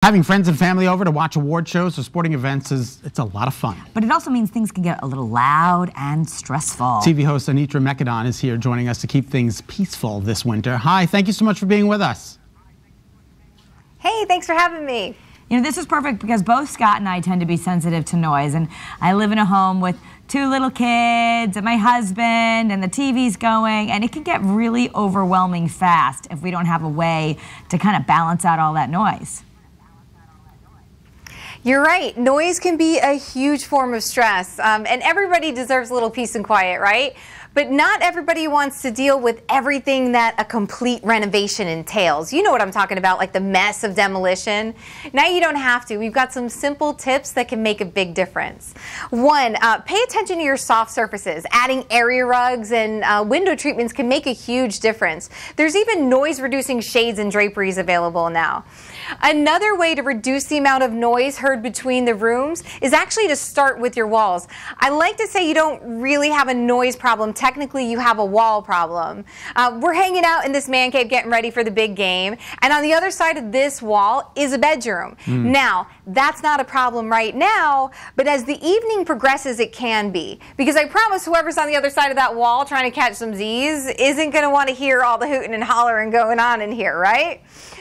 Having friends and family over to watch award shows or sporting events it's a lot of fun. But it also means things can get a little loud and stressful. TV host Anitra Mecadon is here joining us to keep things peaceful this winter. Hi, thank you so much for being with us. Hey, thanks for having me. You know, this is perfect because both Scott and I tend to be sensitive to noise, and I live in a home with 2 little kids and my husband, and the TV's going, and it can get really overwhelming fast if we don't have a way to kind of balance out all that noise. You're right. Noise can be a huge form of stress, and everybody deserves a little peace and quiet, right? But not everybody wants to deal with everything that a complete renovation entails. You know what I'm talking about, like the mess of demolition. Now you don't have to. We've got some simple tips that can make a big difference. One, pay attention to your soft surfaces. Adding area rugs and window treatments can make a huge difference. There's even noise-reducing shades and draperies available now. Another way to reduce the amount of noise heard between the rooms is actually to start with your walls. I like to say you don't really have a noise problem. Technically, you have a wall problem. We're hanging out in this man cave getting ready for the big game, and on the other side of this wall is a bedroom. Now, that's not a problem right now, but as the evening progresses, it can be. Because I promise whoever's on the other side of that wall trying to catch some Z's isn't going to want to hear all the hooting and hollering going on in here, right?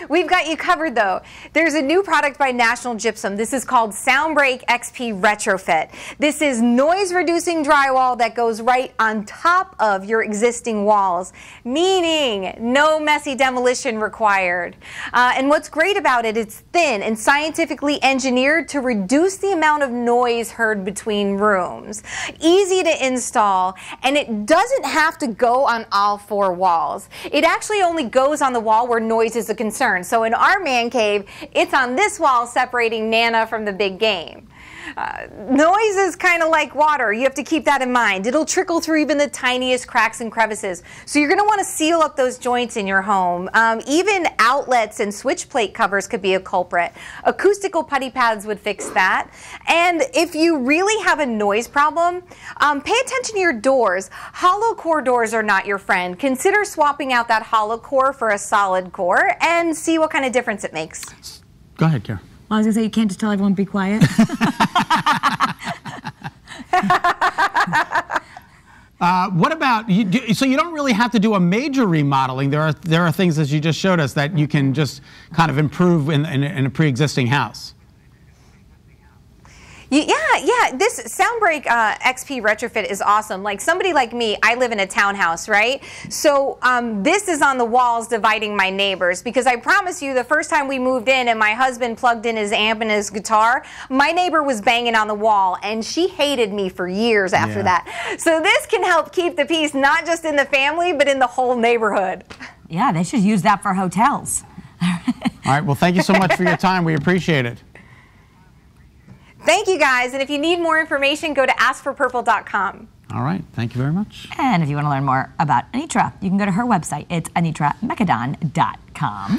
We've got you covered, though. There's a new product by National Gypsum. This is called Soundbreak XP Retrofit. This is noise-reducing drywall that goes right on top of your existing walls, meaning no messy demolition required. And what's great about it, it's thin and scientifically engineered to reduce the amount of noise heard between rooms. Easy to install, and it doesn't have to go on all 4 walls. It actually only goes on the wall where noise is a concern. So in our man cave, it's on this wall separating Nana from the big game. Noise is kind of like water. You have to keep that in mind. It'll trickle through even the tiniest cracks and crevices. So you're going to want to seal up those joints in your home. Even outlets and switch plate covers could be a culprit. Acoustical putty pads would fix that. And if you really have a noise problem, pay attention to your doors. Hollow core doors are not your friend. Consider swapping out that hollow core for a solid core and see what kind of difference it makes. Go ahead, Kara. Well, I was going to say, you can't just tell everyone to be quiet. What about, so you don't really have to do a major remodeling. There are things, as you just showed us, that you can just kind of improve in a pre-existing house. Yeah, this Soundbreak XP Retrofit is awesome. Like somebody like me, I live in a townhouse, right? So this is on the walls dividing my neighbors, because I promise you the first time we moved in and my husband plugged in his amp and his guitar, my neighbor was banging on the wall and she hated me for years after that. So this can help keep the peace not just in the family, but in the whole neighborhood. Yeah, they should use that for hotels. All right, well, thank you so much for your time. We appreciate it. Thank you, guys. And if you need more information, go to askforpurple.com. All right. Thank you very much. And if you want to learn more about Anitra, you can go to her website. It's anitramecadon.com.